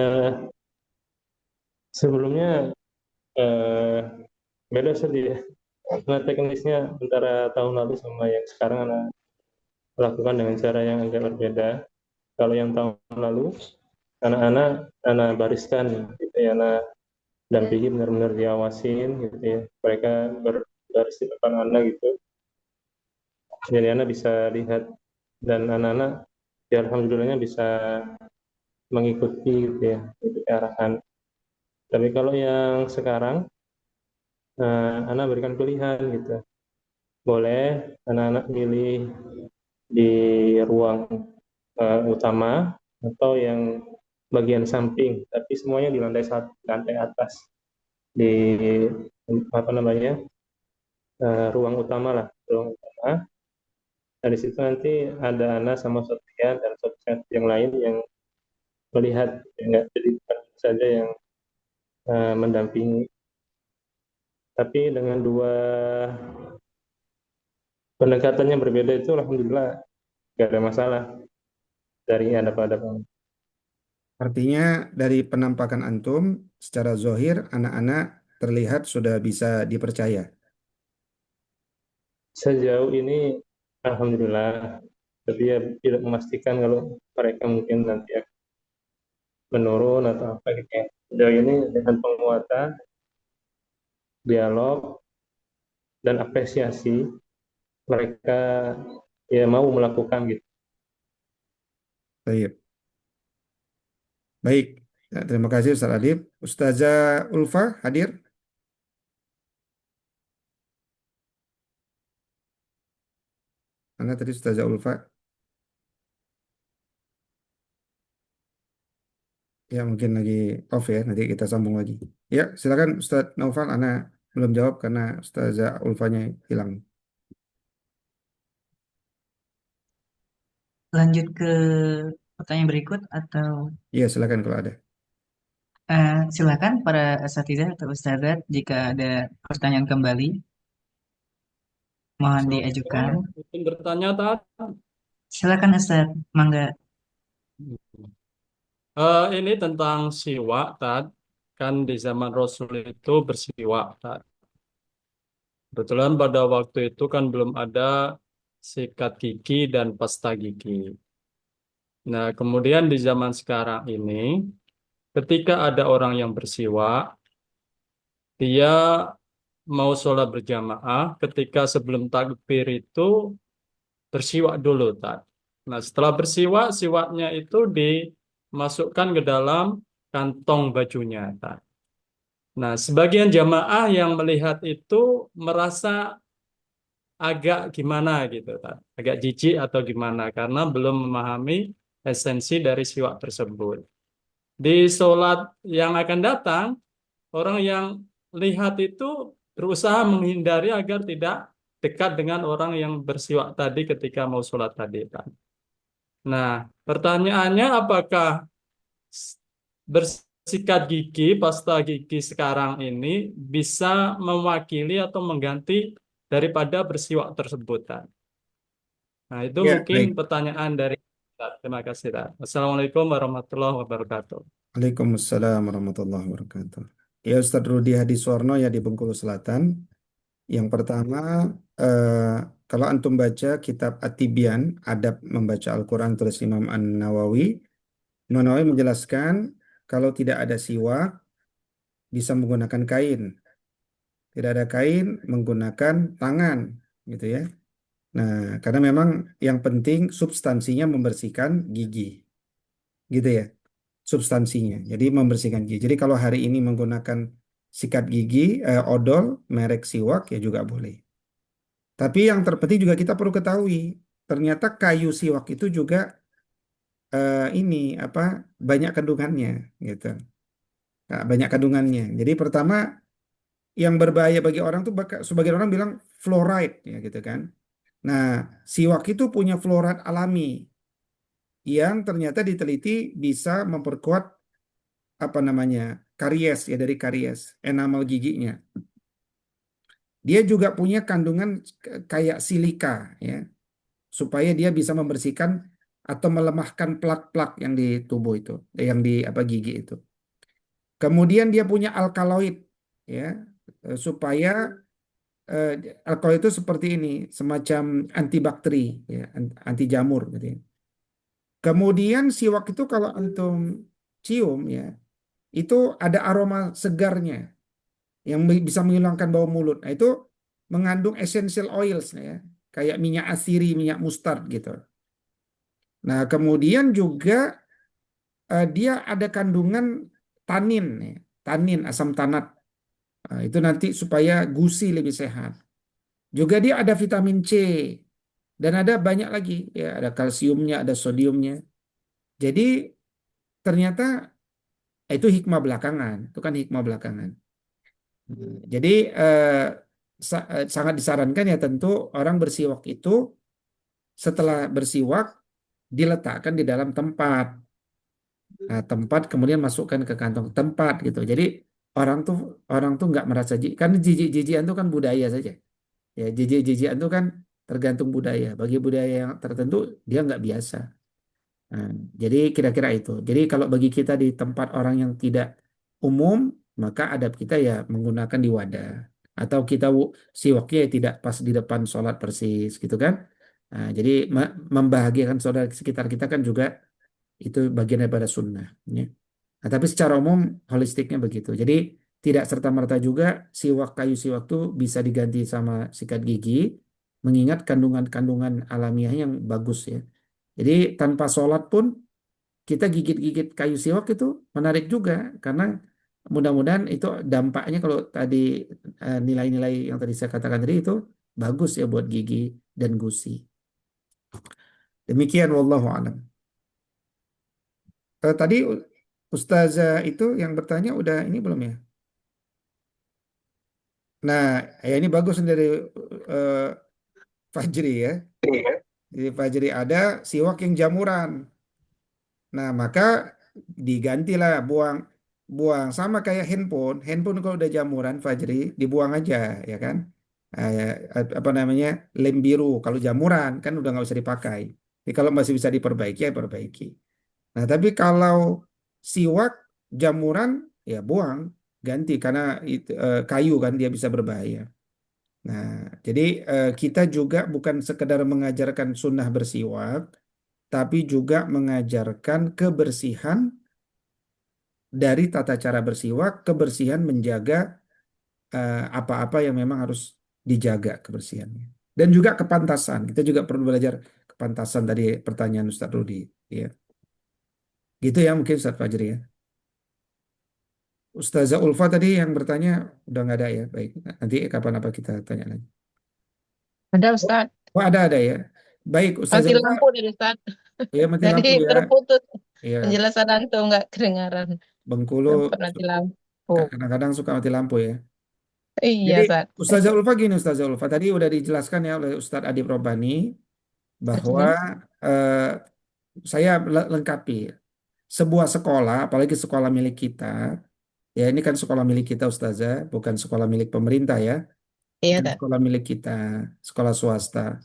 sebelumnya eh, beda sedih ya. Karena teknisnya antara tahun lalu sama yang sekarang anak lakukan dengan cara yang agak berbeda. Kalau yang tahun lalu anak-anak anak bariskan gitu ya, anak dampingi benar-benar diawasin gitu ya. Mereka berbaris di depan anak gitu. Jadi anak bisa lihat dan anak-anak ya alhamdulillahnya bisa mengikuti gitu ya, mengikuti arahan. Tapi kalau yang sekarang anak berikan pilihan gitu. Boleh anak-anak milih di ruang utama atau yang bagian samping, tapi semuanya di lantai satu, lantai atas di apa namanya ruang utama lah, ruang utama. Nah di situ nanti ada anak sama Sofian dan Sofian yang lain yang melihat, ya, nggak jadi bukan saja yang mendampingi, tapi dengan dua pendekatan yang berbeda itu alhamdulillah nggak ada masalah dari adab-adab. Artinya dari penampakan antum, secara zohir, anak-anak terlihat sudah bisa dipercaya. Sejauh ini alhamdulillah, tapi ya tidak memastikan kalau mereka mungkin nanti akan menurun atau apa gitu ya. Sejauh ini dengan penguatan, dialog, dan apresiasi, mereka ya mau melakukan gitu. Baik. Baik. Ya, terima kasih Ustaz Adib. Ustazah Ulfa hadir? Mana tadi Ustazah Ulfa? Ya mungkin lagi off ya, nanti kita sambung lagi. Ya silakan Ustaz Naufal, Ana belum jawab karena Ustazah Ulfanya hilang. Lanjut ke pertanyaan berikut atau Iya silakan kalau ada. silakan para asatidzah atau ustadzat jika ada pertanyaan kembali mohon diajukan. Assalamualaikum. Mungkin bertanya, Tat. Silakan Ustaz, mangga. Ini tentang siwak, Tat. Kan di zaman Rasul itu bersiwak, Tat. Kebetulan pada waktu itu kan belum ada sikat gigi dan pasta gigi. Nah, kemudian di zaman sekarang ini, ketika ada orang yang bersiwak, dia mau sholat berjamaah, ketika sebelum takbir itu bersiwak dulu, Tad. Nah, setelah bersiwak, siwaknya itu dimasukkan ke dalam kantong bajunya, Tad. Nah, sebagian jamaah yang melihat itu merasa agak gimana gitu, Tad. Agak jijik atau gimana, karena belum memahami esensi dari siwak tersebut. Di sholat yang akan datang, orang yang lihat itu berusaha menghindari agar tidak dekat dengan orang yang bersiwak tadi ketika mau sholat tadi, Tad. Nah, pertanyaannya apakah bersikat gigi, pasta gigi sekarang ini bisa mewakili atau mengganti daripada bersiwak tersebut, Tad? Nah, itu Ya, mungkin baik. pertanyaan dari Tad. Terima kasih, Tad. Assalamualaikum warahmatullahi wabarakatuh. Waalaikumsalam warahmatullahi wabarakatuh. Ya, Ustadz Rudi Hadiswarno ya di Bengkulu Selatan. Yang pertama, eh, kalau antum baca kitab At-Tibyan, Adab Membaca Al-Quran tulis Imam An-Nawawi, Imam Nawawi menjelaskan kalau tidak ada siwak bisa menggunakan kain. Tidak ada kain menggunakan tangan, gitu ya. Nah, karena memang yang penting substansinya membersihkan gigi, gitu ya. Substansinya. Jadi membersihkan gigi. Jadi kalau hari ini menggunakan sikat gigi, odol, merek siwak ya juga boleh. Tapi yang terpenting juga kita perlu ketahui, ternyata kayu siwak itu juga ini apa banyak kandungannya, gitu. Nah, banyak kandungannya. Jadi pertama yang berbahaya bagi orang tuh sebagian orang bilang fluoride ya gitu kan. Nah, siwak itu punya fluoride alami yang ternyata diteliti bisa memperkuat apa namanya karies ya dari karies enamel giginya. Dia juga punya kandungan kayak silika ya supaya dia bisa membersihkan atau melemahkan plak-plak yang di tubuh itu, yang di apa gigi itu. Kemudian dia punya alkaloid ya supaya eh, alkaloid itu seperti ini, semacam antibakteri ya, anti jamur gitu ya. Kemudian siwak itu kalau antum cium ya, itu ada aroma segarnya yang bisa menghilangkan bau mulut. Nah, itu mengandung essential oils ya, kayak minyak asiri, minyak mustard gitu. Nah, kemudian juga dia ada kandungan tanin, ya. Tanin, asam tanat. Nah, itu nanti supaya gusi lebih sehat. Juga dia ada vitamin C dan ada banyak lagi, ya ada kalsiumnya, ada sodiumnya. Jadi ternyata itu hikmah belakangan, itu kan hikmah belakangan. Jadi sangat disarankan ya tentu orang bersiwak itu setelah bersiwak diletakkan di dalam tempat. Nah, tempat kemudian masukkan ke kantong tempat gitu. Jadi orang tuh orang tuh nggak merasa kan jijik-jijikan tuh kan budaya saja. Ya jijik-jijikan tuh kan tergantung budaya. Bagi budaya yang tertentu dia nggak biasa. Nah, jadi kira-kira itu. Jadi kalau bagi kita di tempat orang yang tidak umum, maka adab kita ya menggunakan di wadah. Atau kita siwaknya ya tidak pas di depan sholat persis gitu kan. Nah, jadi membahagiakan saudara sekitar kita kan juga itu bagian daripada sunnah. Ya. Nah, tapi secara umum holistiknya begitu. Jadi tidak serta-merta juga kayu siwak itu bisa diganti sama sikat gigi, mengingat kandungan-kandungan alamiah yang bagus ya. Jadi tanpa sholat pun kita gigit-gigit kayu siwak itu menarik juga karena mudah-mudahan itu dampaknya kalau tadi nilai-nilai yang tadi saya katakan tadi itu bagus ya buat gigi dan gusi. Demikian wallahu alam. Tadi Ustazah itu yang bertanya udah ini belum ya? Nah, ya ini bagus dari eh, Fajri ya. Di Fajri ada siwak yang jamuran. Nah, maka digantilah buang buang sama kayak handphone. Handphone kalau udah jamuran Fajri dibuang aja ya kan. Ya, apa namanya lem biru kalau jamuran kan udah nggak bisa dipakai. Jadi kalau masih bisa diperbaiki ya perbaiki. Nah, tapi kalau siwak jamuran ya buang ganti karena kayu kan dia bisa berbahaya. Nah, jadi kita juga bukan sekedar mengajarkan sunnah bersiwak, tapi juga mengajarkan kebersihan dari tata cara bersiwak, kebersihan menjaga apa-apa yang memang harus dijaga kebersihannya. Dan juga kepantasan. Kita juga perlu belajar kepantasan tadi pertanyaan Ustaz Rudi. Ya. Gitu ya mungkin Ustaz Fajri ya. Ustazah Ulfa tadi yang bertanya udah nggak ada ya. Baik, nanti kapan apa kita tanya lagi. Ada Ustaz, Oh ada ya. Baik Ustazah mati Ulfa, lampu dari Ustaz. ya mati Jadi lampu ya. terputus Ya, penjelasan antum nggak kedengaran. Bengkulu Sempat mati lampu. kadang-kadang suka mati lampu ya. Iya Jadi Ustaz. Ustazah Ulfa gini Ustazah Ulfa tadi udah dijelaskan ya oleh Ustadz Adib Robbani bahwa Mm-mm. eh, saya lengkapi sebuah sekolah, apalagi sekolah milik kita, ya ini kan sekolah milik kita Ustazah, bukan sekolah milik pemerintah ya, Iya kan Ustaz. sekolah milik kita, sekolah swasta.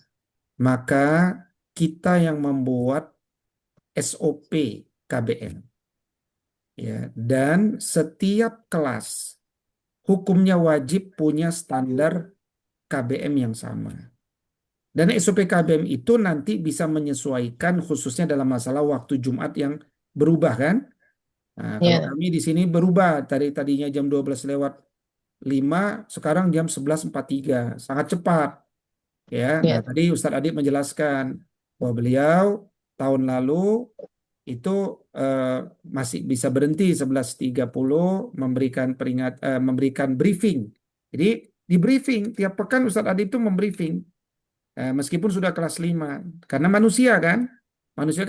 Maka kita yang membuat SOP KBM, ya, dan setiap kelas hukumnya wajib punya standar KBM yang sama. Dan SOP KBM itu nanti bisa menyesuaikan khususnya dalam masalah waktu Jumat yang berubah kan. Nah, Iya kalau Ustaz. kami di sini berubah tadinya jam 12:05 sekarang jam 11:43 sangat cepat ya. Nah, Iya. tadi Ustadz Adib menjelaskan bahwa beliau tahun lalu itu eh, masih bisa berhenti 11:30 memberikan briefing. Jadi di briefing tiap pekan Ustadz Adib itu membriefing meskipun sudah kelas 5 karena manusia kan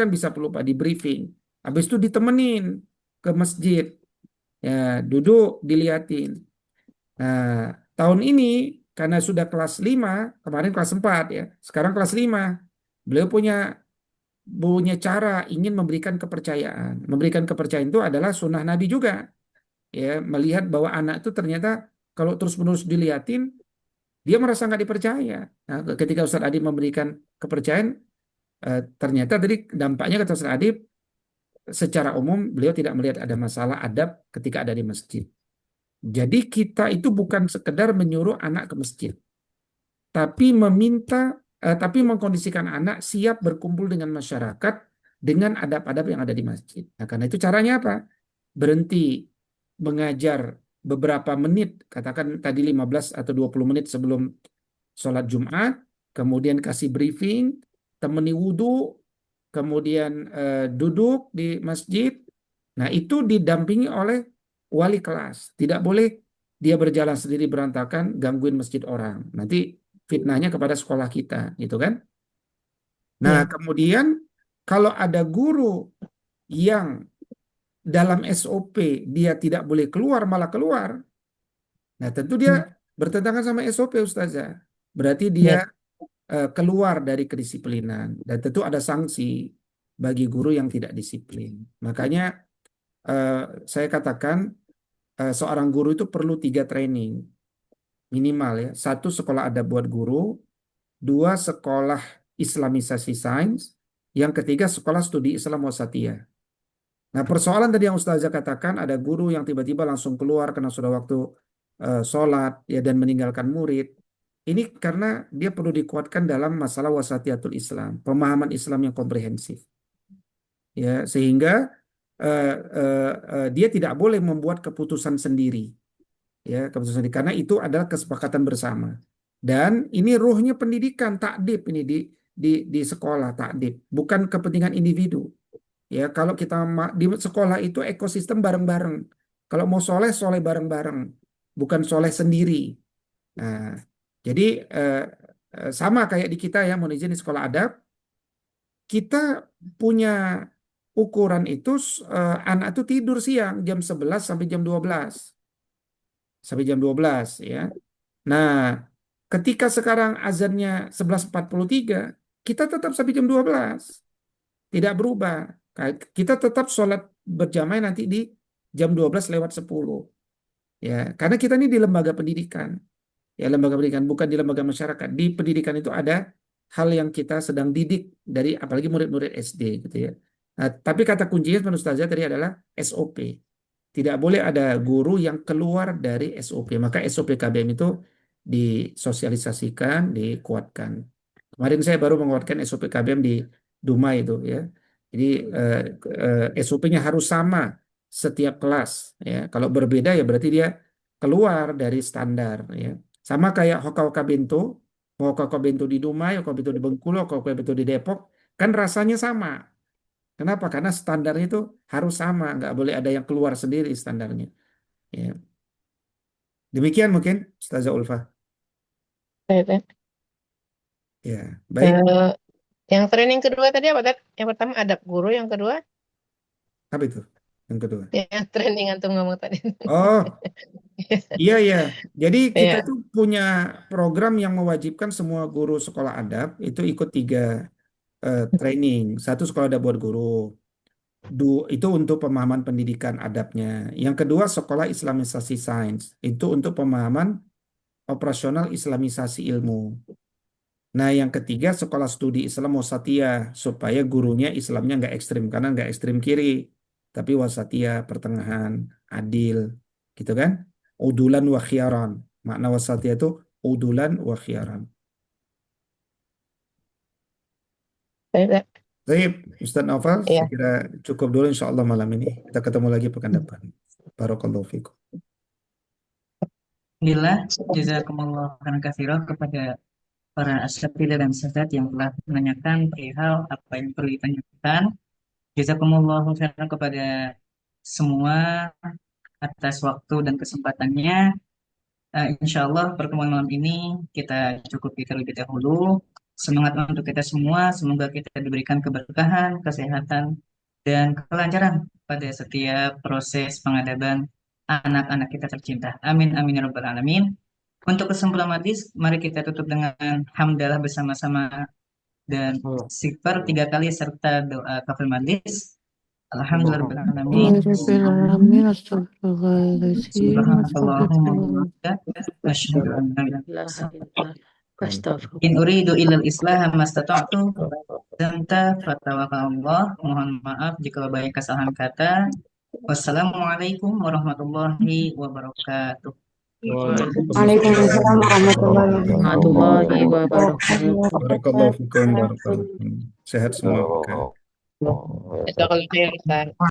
bisa pelupa di briefing habis itu ditemenin ke masjid ya duduk diliatin. Nah, tahun ini karena sudah kelas 5 kemarin kelas 4 ya sekarang kelas 5 beliau punya cara ingin memberikan kepercayaan itu adalah sunnah Nabi juga ya melihat bahwa anak itu ternyata kalau terus-menerus diliatin dia merasa nggak dipercaya. Nah, ketika Ustadz Adib memberikan kepercayaan, ternyata tadi dampaknya kata Ustadz Adib, secara umum beliau tidak melihat ada masalah adab ketika ada di masjid. Jadi kita itu bukan sekedar menyuruh anak ke masjid, tapi mengkondisikan anak siap berkumpul dengan masyarakat dengan adab-adab yang ada di masjid. Nah, karena itu caranya apa? Berhenti mengajar beberapa menit, katakan tadi 15 atau 20 menit sebelum sholat Jumat, kemudian kasih briefing, temani wudhu, kemudian duduk di masjid. Nah, itu didampingi oleh wali kelas. Tidak boleh dia berjalan sendiri berantakan, gangguin masjid orang. Nanti fitnahnya kepada sekolah kita, gitu kan? Nah, Iya. kemudian kalau ada guru yang dalam SOP dia tidak boleh keluar, malah keluar. Nah, tentu dia bertentangan sama SOP, Ustazah. Berarti dia Iya. keluar dari kedisiplinan. Dan tentu ada sanksi bagi guru yang tidak disiplin. Makanya saya katakan seorang guru itu perlu 3 training minimal ya. 1 sekolah adab buat guru, 2 sekolah Islamisasi sains, yang ketiga sekolah studi Islam wasatiyah. Nah, persoalan tadi yang Ustazah katakan ada guru yang tiba-tiba langsung keluar karena sudah waktu sholat ya dan meninggalkan murid. Ini karena dia perlu dikuatkan dalam masalah wasatiyatul Islam, pemahaman Islam yang komprehensif. Ya, sehingga dia tidak boleh membuat keputusan sendiri. Ya, keputusan sendiri karena itu adalah kesepakatan bersama. Dan ini ruhnya pendidikan takdib ini di sekolah takdib, bukan kepentingan individu. Ya, kalau kita di sekolah itu ekosistem bareng-bareng. Kalau mau soleh, soleh bareng-bareng, bukan soleh sendiri. Nah, jadi sama kayak di kita ya, mohon izin di sekolah adab, kita punya ukuran itu anak itu tidur siang jam 11 sampai jam 12. Sampai jam 12 ya. Nah, ketika sekarang azannya 11:43, kita tetap sampai jam 12. Tidak berubah. Kita tetap sholat berjamaah nanti di jam 12:10. Ya, karena kita ini di lembaga pendidikan. Ya, lembaga pendidikan bukan di lembaga masyarakat. Di pendidikan itu ada hal yang kita sedang didik dari apalagi murid-murid SD gitu ya. Nah, tapi kata kuncinya menurut Ustazah tadi adalah SOP. Tidak boleh ada guru yang keluar dari SOP. Maka SOP KBM itu disosialisasikan, dikuatkan. Kemarin saya baru menguatkan SOP KBM di Dumai itu ya. Jadi SOP-nya harus sama setiap kelas ya. Kalau berbeda ya berarti dia keluar dari standar ya. Sama kayak Hoka-Hoka Bento Mau kau bento di Dumai, kau bento di Bengkulu, kau bento di Depok, kan rasanya sama. Kenapa? Karena standarnya itu harus sama, nggak boleh ada yang keluar sendiri standarnya. Ya. Demikian mungkin, Ustazah Ulfa. Baik, baik. Ya, baik. Yang training kedua tadi apa, Tat? Yang pertama adab guru, yang kedua Apa itu? Yang kedua. yang training antum ngomong tadi. Oh, iya ya. Jadi kita Iya. itu punya program yang mewajibkan semua guru sekolah adab itu ikut 3 training. 1 sekolah adab buat guru. Itu untuk pemahaman pendidikan adabnya. Yang kedua sekolah Islamisasi sains. Itu untuk pemahaman operasional Islamisasi ilmu. Nah, yang ketiga sekolah studi Islam wasatiyah supaya gurunya Islamnya nggak ekstrim kanan, nggak ekstrim kiri, tapi wasatiyah, pertengahan, adil, gitu kan? Udulan wa khiyaran. Makna wasatiyah itu udulan wa khiyaran. Baik, Tat. Baik, Ustaz Naufal, Iya. saya kira cukup dulu insya Allah malam ini. Kita ketemu lagi pekan depan. Barakallahu fikum. Alhamdulillah, jazakumullah khairan katsiran kepada para asatidzah dan asatidzat yang telah menanyakan perihal apa yang perlu ditanyakan. Jazakumullah khairan kepada semua atas waktu dan kesempatannya. Insya Allah pertemuan malam ini kita cukupi terlebih dahulu. Semangat untuk kita semua, semoga kita diberikan keberkahan, kesehatan, dan kelancaran pada setiap proses pengadaban anak-anak kita tercinta. Amin, amin, ya rabbal alamin. Untuk kesimpulan majlis, mari kita tutup dengan hamdalah bersama-sama dan istighfar 3 kali serta doa kafir majlis. Alhamdulillah rabbil alamin. Bismillahirrahmanirrahim. Astagfirullahaladzim. Subhanakallahumma wa bihamdika asyhadu an la ilaha illa anta astaghfiruka. In uridu illal islaha mastata'tu anta fatawakkalullah. Mohon maaf jika banyak kesalahan kata. Wassalamualaikum warahmatullahi wabarakatuh. Waalaikumsalam warahmatullahi wabarakatuh. Barakallahu fikum, barakallahu fikum. Sehat semua. Jazakallahu khairan, Ustaz.